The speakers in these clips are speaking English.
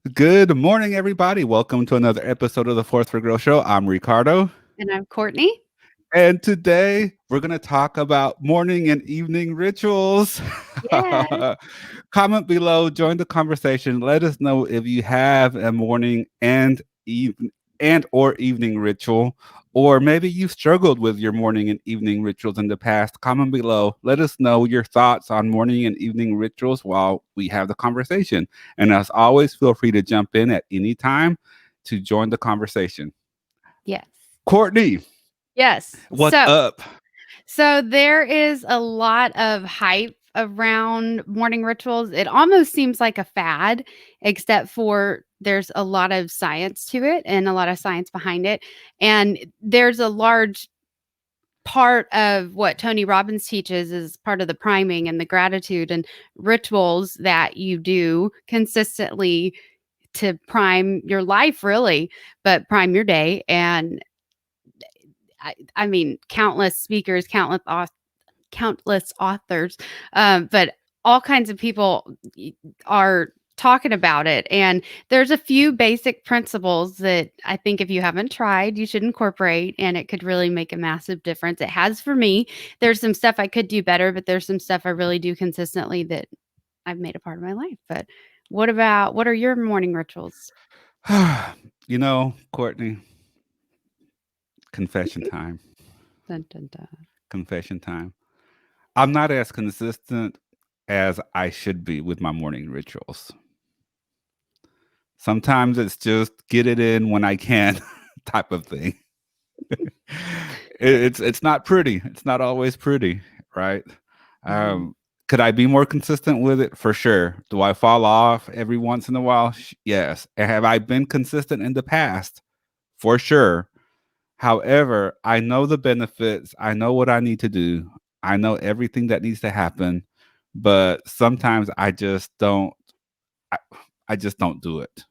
Good morning, everybody. Welcome to another episode of the Fourth for Girl Show. I'm Ricardo. And I'm Courtney. And today we're going to talk about morning and evening rituals. Yeah. Comment below, join the conversation. Let us know if you have a morning and or evening ritual, or maybe you've struggled with your morning and evening rituals in the past. Comment below. Let us know your thoughts on morning and evening rituals while we have the conversation. And as always, feel free to jump in at any time to join the conversation. Yes. Courtney, Yes. what's up? So there is a lot of hype around morning rituals. It almost seems like a fad, except for there's a lot of science to it and a lot of science behind it. And there's a large part of what Tony Robbins teaches is part of the priming and the gratitude and rituals that you do consistently to prime your life, really, but prime your day. And I mean, countless speakers, countless authors, but all kinds of people are talking about it. And there's a few basic principles that I think if you haven't tried, you should incorporate, and it could really make a massive difference. It has for me. There's some stuff I could do better, but there's some stuff I really do consistently that I've made a part of my life. But what are your morning rituals? Courtney, confession time. Dun, dun, dun. Confession time. I'm not as consistent as I should be with my morning rituals. Sometimes it's just get it in when I can type of thing. It's not pretty. It's not always pretty, right? Mhm. Um, could I be more consistent with it? For sure. Do I fall off every once in a while? Yes. Have I been consistent in the past? For sure. However, I know the benefits. I know what I need to do. I know everything that needs to happen, but sometimes I, I just don't do it.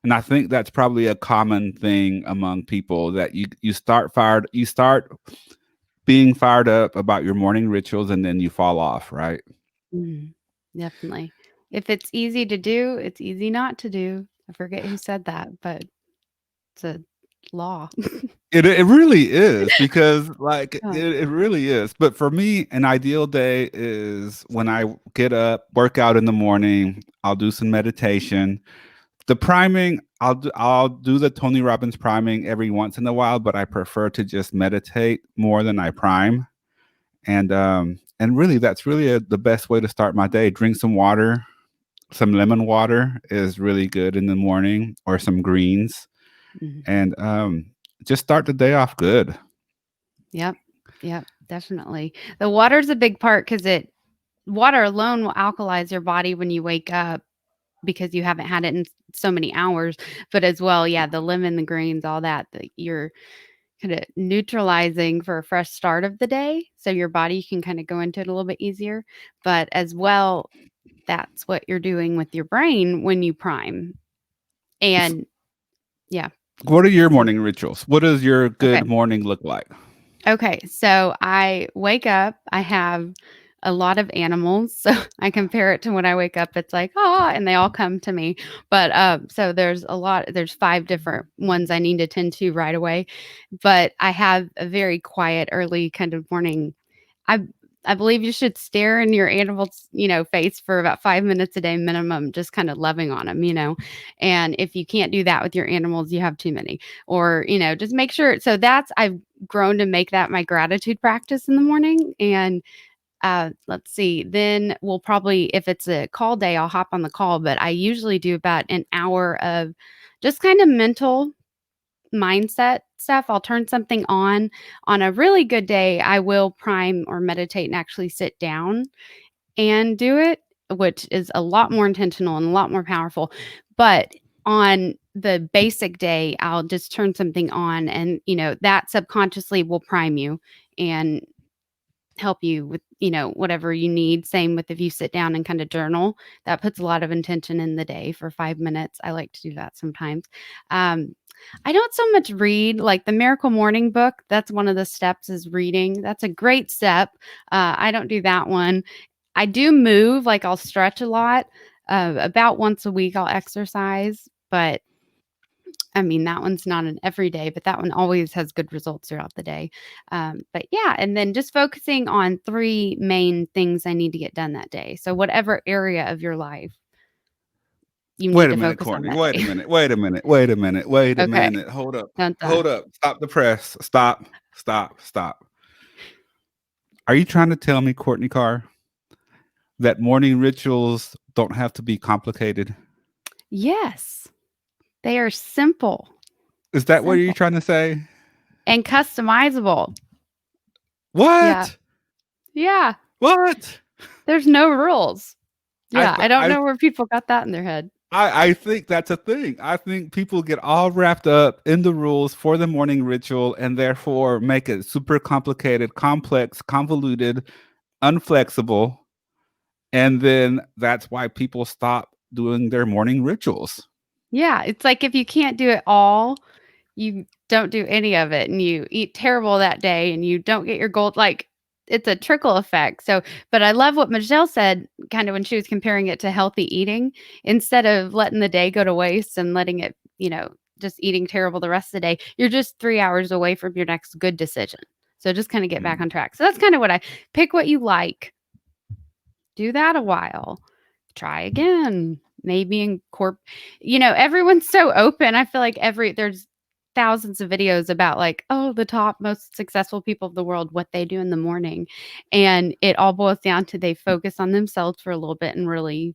And I think that's probably a common thing among people that you start being fired up about your morning rituals and then you fall off, right? Mhm. Definitely. If it's easy to do, it's easy not to do. I forget who said that, but it's a law. It really is because like Oh, it really is. But for me, an ideal day is when I get up, work out in the morning, I'll do some meditation. The priming, I'll do the Tony Robbins priming every once in a while, but I prefer to just meditate more than I prime. And really that's really the best way to start my day. Drink some water. Some lemon water is really good in the morning, or some greens, mhm. and just start the day off good. Yep. Yep, definitely. The water's a big part because it water alone will alkalize your body when you wake up because you haven't had it in so many hours. But as well, yeah, the lemon, the greens, all that, that you're kind of neutralizing for a fresh start of the day. So your body can kind of go into it a little bit easier. But as well, that's what you're doing with your brain when you prime. And yeah. What are your So morning rituals? What does your okay. good morning look like? Okay. So I wake up, I have a lot of animals. So I compare it to when I wake up, it's like, oh, and they all come to me. But so there's five different ones I need to tend to right away. But I have a very quiet, early kind of morning. I I believe you should stare in your animal's, face for about 5 minutes a day minimum, just kind of loving on them. And if you can't do that with your animals, you have too many. Or, just make sure. So I've grown to make that my gratitude practice in the morning. And let's see, then we'll probably, if it's a call day, I'll hop on the call. But I usually do about an hour of just kind of mental mindset stuff. I'll turn something on. On a really good day, I will prime or meditate and actually sit down and do it, which is a lot more intentional and a lot more powerful. But on the basic day, I'll just turn something on, and that subconsciously will prime you and help you with whatever you need. Same with if you sit down and kind of journal, that puts a lot of intention in the day for 5 minutes. I like to do that sometimes. um I don't so much read like the Miracle Morning book. That's one of the steps, is reading. That's a great step. I don't do that one. I do move, like I'll stretch a lot. About once a week I'll exercise, But I mean, that one's not an everyday, but that one always has good results throughout the day. But yeah, and then just focusing on three main things I need to get done that day. So, whatever area of your life you Wait need a to minute, focus on Courtney. that Wait a day. minute. Wait a minute. Wait a minute. Wait a Okay. minute. Hold up. Dun, dun. Hold up. Stop the press. Stop. Stop. Stop. Are you trying to tell me, Courtney Carr, that morning rituals don't have to be complicated? Yes, they are simple, Is that what you're simple, trying to say? and customizable. Yeah. What? Yeah. What? There's no rules. I Yeah. th- I don't I know where people got that in their head. I think that's a thing. I think people get all wrapped up in the rules for the morning ritual and therefore make it super complicated, complex, convoluted, unflexible. And then that's why people stop doing their morning rituals. Yeah. It's like if you can't do it all, you don't do any of it and you eat terrible that day and you don't get your goal. Like it's a trickle effect. So, but I love what Michelle said kind of when she was comparing it to healthy eating. Instead of letting the day go to waste and letting it, just eating terrible the rest of the day, you're just 3 hours away from your next good decision. So just kind of get back Mm. on track. So that's kind of what I pick what you like, do that a while, try again, maybe everyone's so open. I feel like there's thousands of videos about like, oh, the top most successful people of the world, what they do in the morning. And it all boils down to they focus on themselves for a little bit and really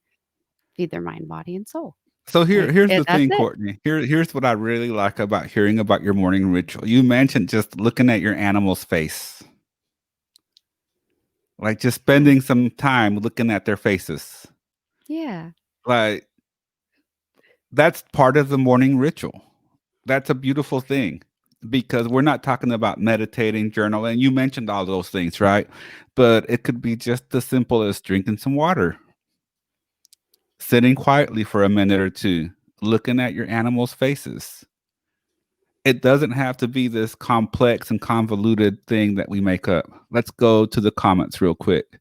feed their mind, body, and soul. So Like here's the that's thing, it. Courtney. Here's what I really like about hearing about your morning ritual. You mentioned just looking at your animal's face, like just Yeah. spending some time looking at their faces. Yeah. Like that's part of the morning ritual. That's a beautiful thing because we're not talking about meditating, journaling. You mentioned all those things, right? But it could be just as simple as drinking some water, sitting quietly for a minute or two, looking at your animals' faces. It doesn't have to be this complex and convoluted thing that we make up. Let's go to the comments real quick.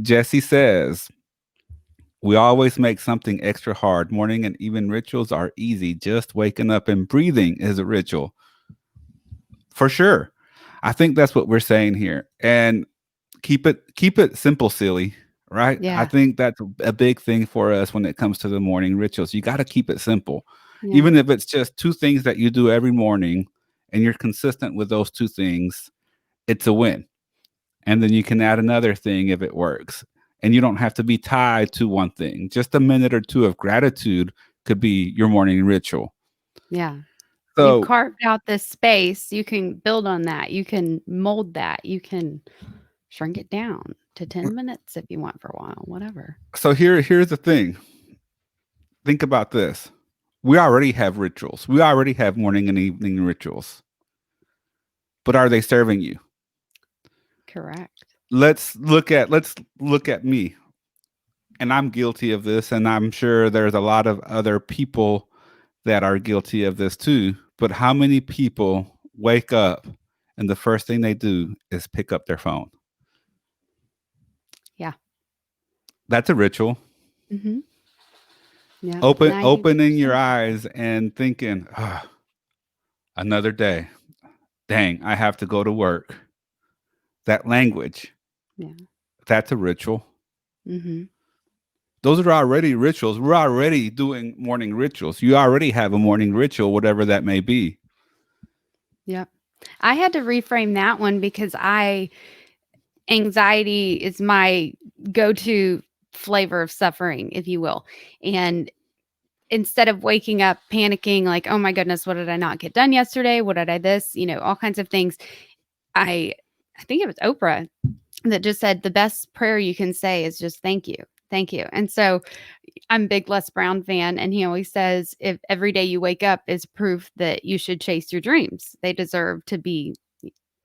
Jesse says, we always make something extra hard. Morning and evening rituals are easy. Just waking up and breathing is a ritual. For sure. I think that's what we're saying here. And keep it simple, silly, right? I Yeah. think that's a big thing for us when it comes to the morning rituals. You got to keep it simple. Yeah. Even if it's just two things that you do every morning and you're consistent with those two things, it's a win. And then you can add another thing if it works. And you don't have to be tied to one thing. Just a minute or two of gratitude could be your morning ritual. Yeah. You've So carved out this space. You can build on that. You can mold that. You can shrink it down to 10 minutes if you want for a while, whatever. here's the thing. Think about this. We already have rituals. We already have morning and evening rituals. But are they serving you? Correct. Let's look at me. And I'm guilty of this and I'm sure there's a lot of other people that are guilty of this too. But how many people wake up and the first thing they do is pick up their phone? Yeah. That's a ritual. Mhm. Yeah. Opening your 90%. eyes and thinking, another day. Dang, I have to go to work. That language, Yeah. that's a ritual. Mhm. Those are already rituals. We're already doing morning rituals. You already have a morning ritual, whatever that may be. Yep. I had to reframe that one because anxiety is my go-to flavor of suffering, if you will. And instead of waking up panicking like, "Oh my goodness, what did I not get done yesterday? What did I this?" All kinds of things. I I think it was Oprah that just said the best prayer you can say is just thank you. Thank you. And so I'm a big Les Brown fan, and he always says if every day you wake up is proof that you should chase your dreams. They deserve to be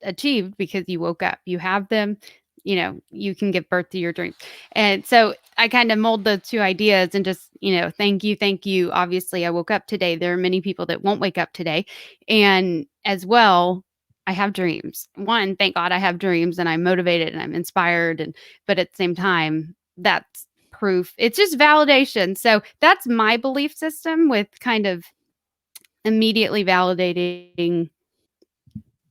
achieved because you woke up. You have them, you can give birth to your dreams. And so I kind of mold the two ideas and just, thank you, thank you. Obviously, I woke up today. There are many people that won't wake up today. And as well, I have dreams. One, thank God I have dreams and I'm motivated and I'm inspired. But at the same time, that's proof. It's just validation. So that's my belief system with kind of immediately validating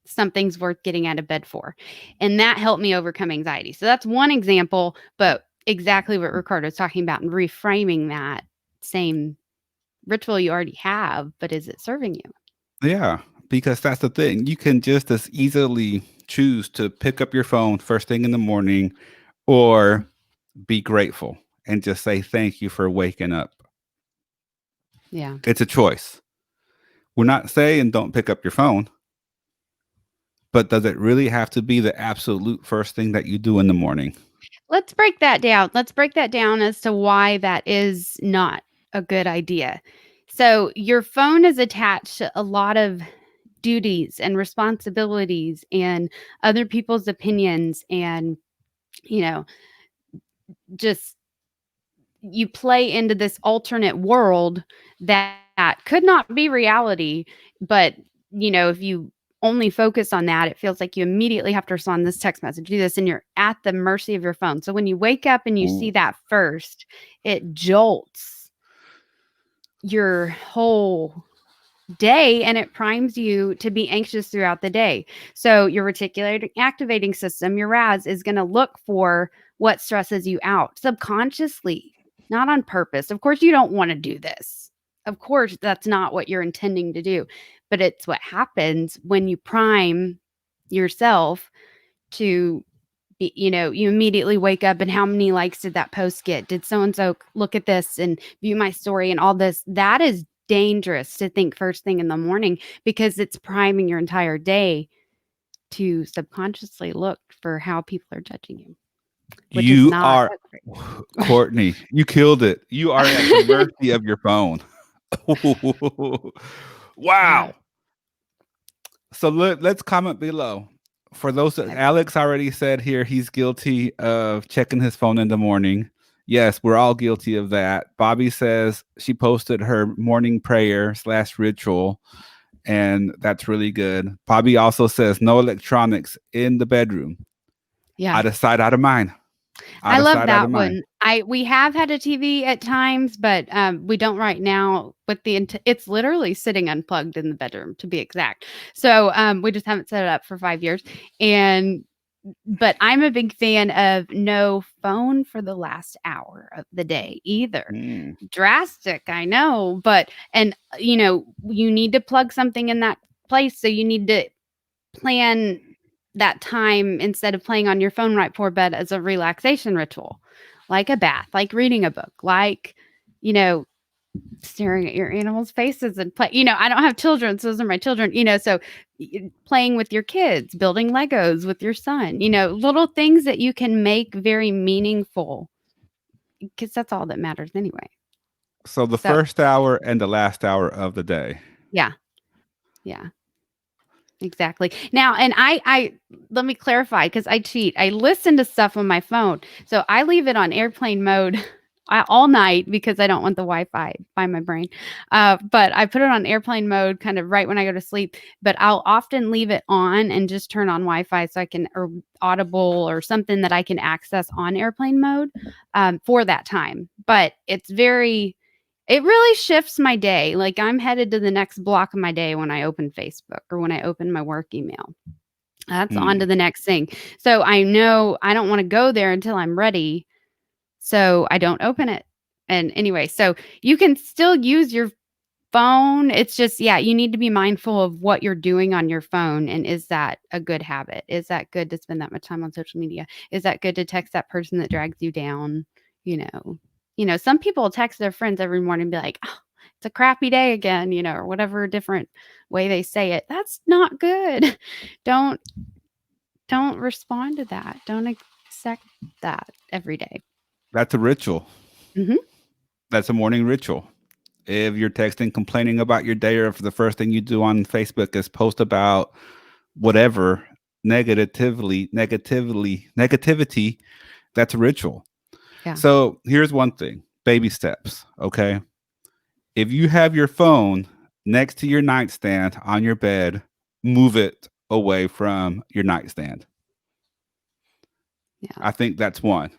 something's worth getting out of bed for. And that helped me overcome anxiety. So that's one example, but exactly what Ricardo's talking about and reframing that same ritual you already have, but is it serving you? Yeah, because that's the thing. You can just as easily choose to pick up your phone first thing in the morning or be grateful and just say thank you for waking up. Yeah. It's a choice. We're not saying don't pick up your phone, but does it really have to be the absolute first thing that you do in the morning? Let's break that down. Let's break that down as to why that is not a good idea. So, your phone is attached to a lot of duties and responsibilities and other people's opinions and, you know, just you play into this alternate world that could not be reality, but if you only focus on that, it feels like you immediately have to respond to this text message, do this, and you're at the mercy of your phone. So when you wake up and you see Ooh. that first, it jolts your whole day and it primes you to be anxious throughout the day. So your reticular activating system, your RAS, is going to look for what stresses you out subconsciously, not on purpose. Of course, you don't want to do this. Of course, that's not what you're intending to do. But it's what happens when you prime yourself to be, you immediately wake up and how many likes did that post get? Did so and so look at this and view my story and all this? That is dangerous to think first thing in the morning because it's priming your entire day to subconsciously look for how people are judging you, which is You not are great. Courtney. You killed it. You are at the mercy of your phone. Yeah. Wow. So let's comment below. For those that Okay. Alex already said here, he's guilty of checking his phone in the morning. Yes, we're all guilty of that. Bobby says she posted her morning prayer / ritual, and that's really good. Bobby also says no electronics in the bedroom. Yeah. Out of sight, out of mind. Out I of love sight, out of that mind. one. We have had a TV at times, but we don't right now. With it's literally sitting unplugged in the bedroom, to be exact. So we just haven't set it up for 5 years, and but I'm a big fan of no phone for the last hour of the day either. Mm. Drastic, I know, but you need to plug something in that place, so you need to plan that time instead of playing on your phone right before bed as a relaxation ritual, like a bath, like reading a book, like, you know, staring at your animals' faces and play. I don't have children, so those are my children, so playing with your kids, building Legos with your son, little things that you can make very meaningful because that's all that matters anyway. So the So, first hour and the last hour of the day. yeah, yeah. Exactly. Now, and I let me clarify because I cheat. I listen to stuff on my phone, so I leave it on airplane mode all night because I don't want the Wi-Fi by my brain. But I put it on airplane mode kind of right when I go to sleep. But I'll often leave it on and just turn on Wi-Fi so I can or Audible or something that I can access on airplane mode for that time. But it really shifts my day. Like I'm headed to the next block of my day when I open Facebook or when I open my work email. That's on to Mm. the next thing. So I know I don't want to go there until I'm ready. So I don't open it. And anyway, so you can still use your phone. It's just, yeah, you need to be mindful of what you're doing on your phone. And is that a good habit? Is that good to spend that much time on social media? Is that good to text that person that drags you down? You know, some people text their friends every morning and be like, oh, it's a crappy day again, or whatever different way they say it. That's not good. Don't don't respond to that. Don't accept that every day. That's a ritual. Mhm. That's a morning ritual. If you're texting complaining about your day, or if the first thing you do on Facebook is post about whatever negativity, that's a ritual. Yeah. So here's one thing: baby steps. Okay, if you have your phone next to your nightstand on your bed, move it away from your nightstand. Yeah. I think that's one.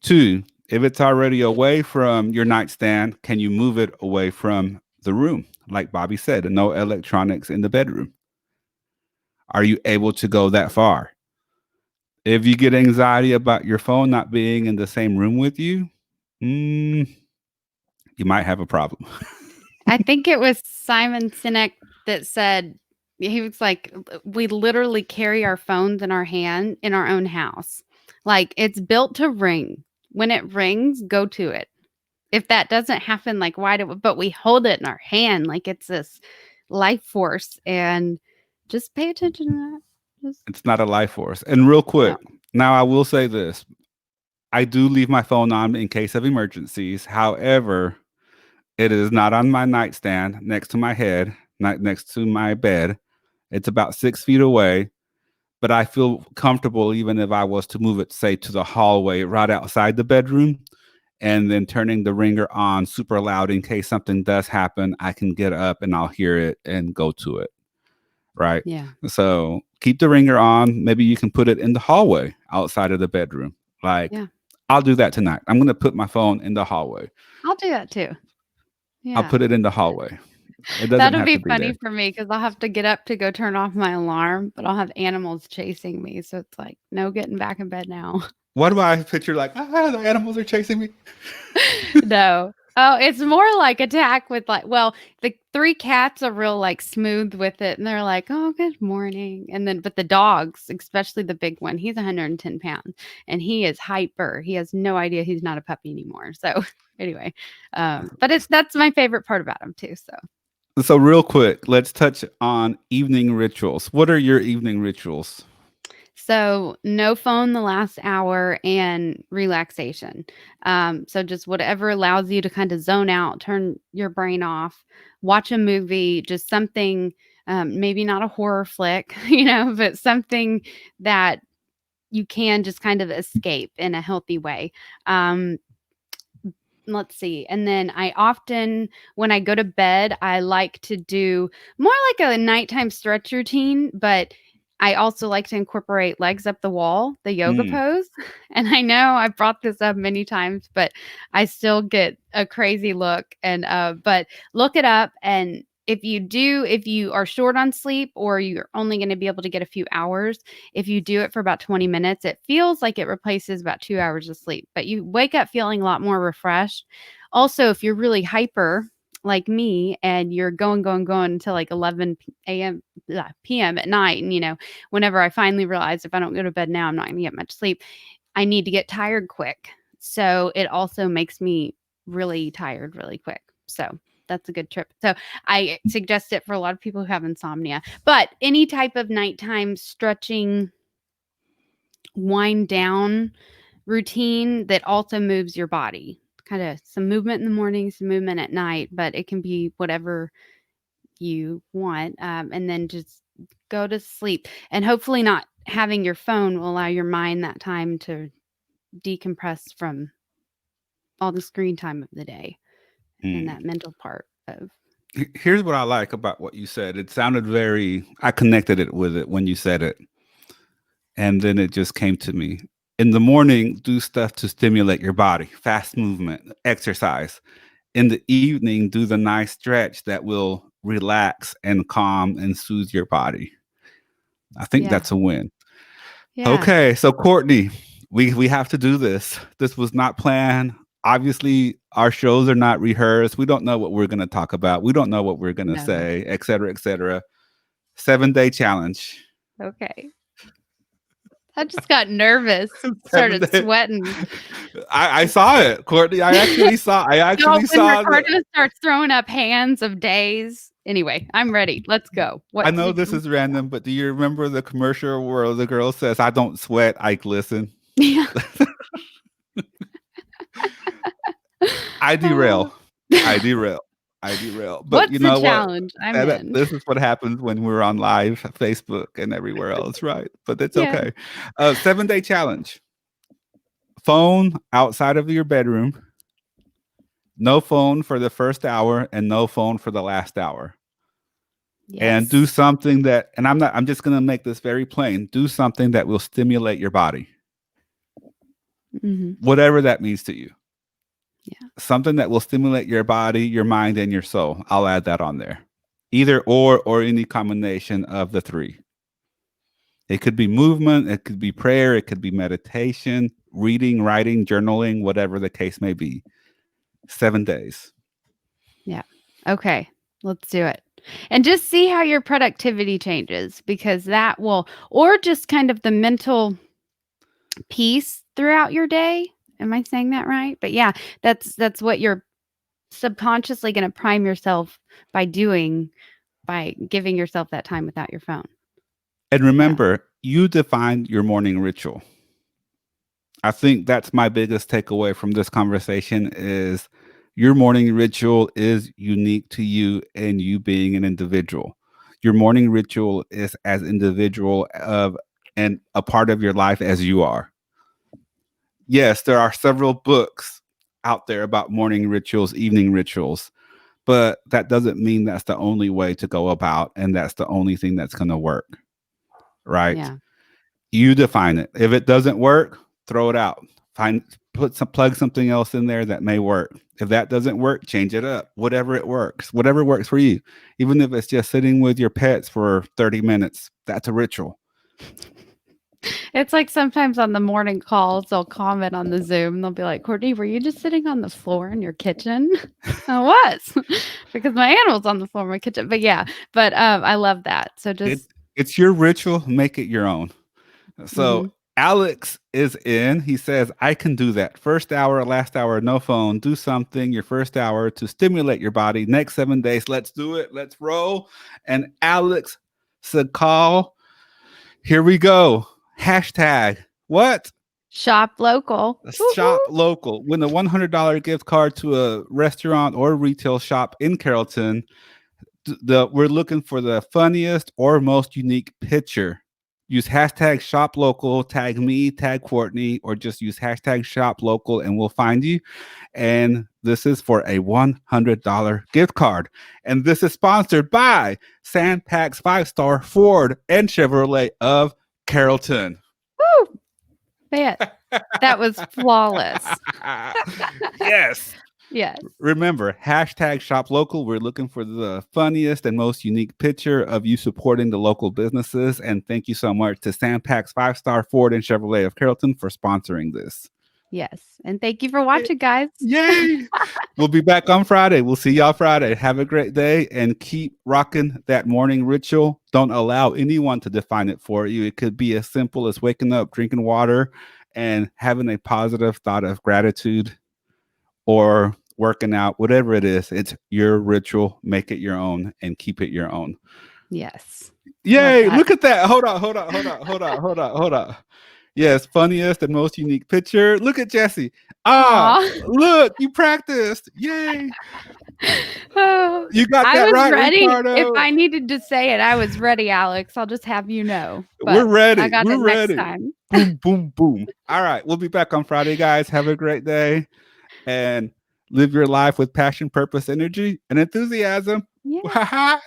Two, If it's already away from your nightstand, can you move it away from the room? Like Bobby said, no electronics in the bedroom. Are you able to go that far? If you get anxiety about your phone not being in the same room with you, mm, you might have a problem. I think it was Simon Sinek that said he was like, we literally carry our phones in our hand in our own house. Like it's built to ring. When it rings, go to it. If that doesn't happen, like why do but we hold it in our hand like it's this life force and just pay attention to that. Just It's not a life force. And real quick, no. now I will say this. I do leave my phone on in case of emergencies. However, it is not on my nightstand next to my head, not next to my bed. It's about 6 feet away, but I feel comfortable even if I was to move it, say, to the hallway right outside the bedroom and then turning the ringer on super loud in case something does happen. I can get up and I'll hear it and go to it. Right. Yeah. So keep the ringer on. Maybe you can put it in the hallway outside of the bedroom. Like, Yeah. I'll do that tonight. I'm going to put my phone in the hallway. I'll do that too. I'll Yeah. put it in the hallway. It doesn't That'll have to be be funny there. for me because I'll have to get up to go turn off my alarm, but I'll have animals chasing me. So it's like, no getting back in bed now. What do I picture like, the animals are chasing me? No. Oh, it's more like attack with like, well, the 3 cats are real like smooth with it and they're like, "Oh, good morning." And then but the dogs, especially the big one, he's 110 pounds and he is hyper. He has no idea he's not a puppy anymore. So anyway, but it's that's my favorite part about him too. So So, real quick, let's touch on evening rituals. What are your evening rituals? So, no phone the last hour and relaxation. So, just whatever allows you to kind of zone out, turn your brain off, watch a movie, just something, maybe not a horror flick, but something that you can just kind of escape in a healthy way. Um, let's see. And then I often, when I go to bed, I like to do more like a nighttime stretch routine, but I also like to incorporate legs up the wall, the yoga Mm, pose. And I know I've brought this up many times, but I still get a crazy look. And, but look it up. And if you are short on sleep or you're only going to be able to get a few hours, if you do it for about 20 minutes, it feels like it replaces about 2 hours of sleep, but you wake up feeling a lot more refreshed. Also, if you're really hyper like me and you're going until like 11 a.m. p.m. at night, and whenever I finally realize if I don't go to bed now, I'm not going to get much sleep, I need to get tired quick. So it also makes me really tired really quick. So that's a good trip. So I suggest it for a lot of people who have insomnia. But any type of nighttime stretching, wind down routine that also moves your body. Kind of some movement in the morning, some movement at night, but it can be whatever you want. And then just go to sleep. And hopefully, not having your phone will allow your mind that time to decompress from all the screen time of the day and mm. that mental part of. Here's what I like about what you said. It sounded very, I connected it with it when you said it. And then it just came to me. In the morning, do stuff to stimulate your body, fast movement, exercise. In the evening, do the nice stretch that will relax and calm and soothe your body. I think Yeah. that's a win. Yeah. Okay, so Courtney, we have to do this. This was not planned. Obviously, our shows are not rehearsed. We don't know what we're going to talk about. We don't know what we're going to No. say, et cetera, et cetera. 7-day challenge. Okay. I just got nervous, 7 started day. sweating. I saw it, Courtney. I No, actually when saw the. Ricardo starts throwing up hands of days. Anyway, I'm ready. Let's go. I What know did this you is random, but do you remember the commercial where the girl says, "I don't sweat, I glisten"? Yeah. I Oh. derail. I derail. I derail. But you What's the know what? challenge? I'm in. This is what happens when we're on live Facebook and everywhere else, right? But it's Yeah. okay. 7-day challenge. Phone outside of your bedroom. No phone for the first hour and no phone for the last hour. And do Yes. something that, and I'm just going to make this very plain. Do something that will stimulate your body. Mhm. whatever that means to you. Yeah. Something that will stimulate your body, your mind, and your soul. I'll add that on there. Either or any combination of the three. It could be movement, it could be prayer, it could be meditation, reading, writing, journaling, whatever the case may be. 7 days. Yeah. Okay. Let's do it. And just see how your productivity changes because that will, or just kind of the mental peace throughout your day. Am I saying that right? But yeah, that's what you're subconsciously going to prime yourself by doing by giving yourself that time without your phone. And So, remember, you defined your morning ritual. I think that's my biggest takeaway from this conversation is your morning ritual is unique to you and you being an individual. Your morning ritual is as individual of and a part of your life as you are. Yes, there are several books out there about morning rituals, evening rituals, but that doesn't mean that's the only way to go about and that's the only thing that's going to work, right? yeah. You define it. If it doesn't work, throw it out. Plug something else in there that may work. If that doesn't work, change it up. Whatever works for you. Even if it's just sitting with your pets for 30 minutes, that's a ritual. It's like sometimes on the morning calls, they'll comment on the Zoom. They'll be like, Courtney, were you just sitting on the floor in your kitchen? I was because my animal's on the floor in my kitchen. But yeah, but I love that. So It just, it's your ritual, make it your own. So mhm. Alex is in. He says, I can do that. First hour, last hour, no phone. Do something your first hour to stimulate your body. Next 7 days, let's do it. Let's roll. And Alex said, call. Here we go. Hashtag what? Shop local. Shop Woohoo. local. Win a $100 gift card to a restaurant or retail shop in Carrollton. We're looking for the funniest or most unique picture. Use hashtag shop local, tag me, tag Courtney, or just use hashtag shop local and we'll find you. And this is for a $100 gift card. And this is sponsored by Sandpax 5-Star Ford and Chevrolet of Carrollton. Woo. Man, that was flawless. Yes. Yes. Remember, hashtag shop local. We're looking for the funniest and most unique picture of you supporting the local businesses. And thank you so much to Sandpax 5-Star Ford and Chevrolet of Carrollton for sponsoring this. Yes. And thank you for watching, guys. Yay! We'll be back on Friday. We'll see y'all Friday. Have a great day and keep rocking that morning ritual. Don't allow anyone to define it for you. It could be as simple as waking up, drinking water, and having a positive thought of gratitude or working out, whatever it is. It's your ritual. Make it your own and keep it your own. Yes. Love Yay! that. Look at that. Hold on. Yes, funniest and most unique picture. Look at Jesse. Aw. Look, you practiced. Yay. Oh, You got I that was right, ready. If Ricardo. I needed to say it, I was ready, Alex. I'll just have you know. We're But I ready. got We're it next ready. time. Boom, boom, boom. All right. We'll be back on Friday, guys. Have a great day and live your life with passion, purpose, energy, and enthusiasm. Yeah.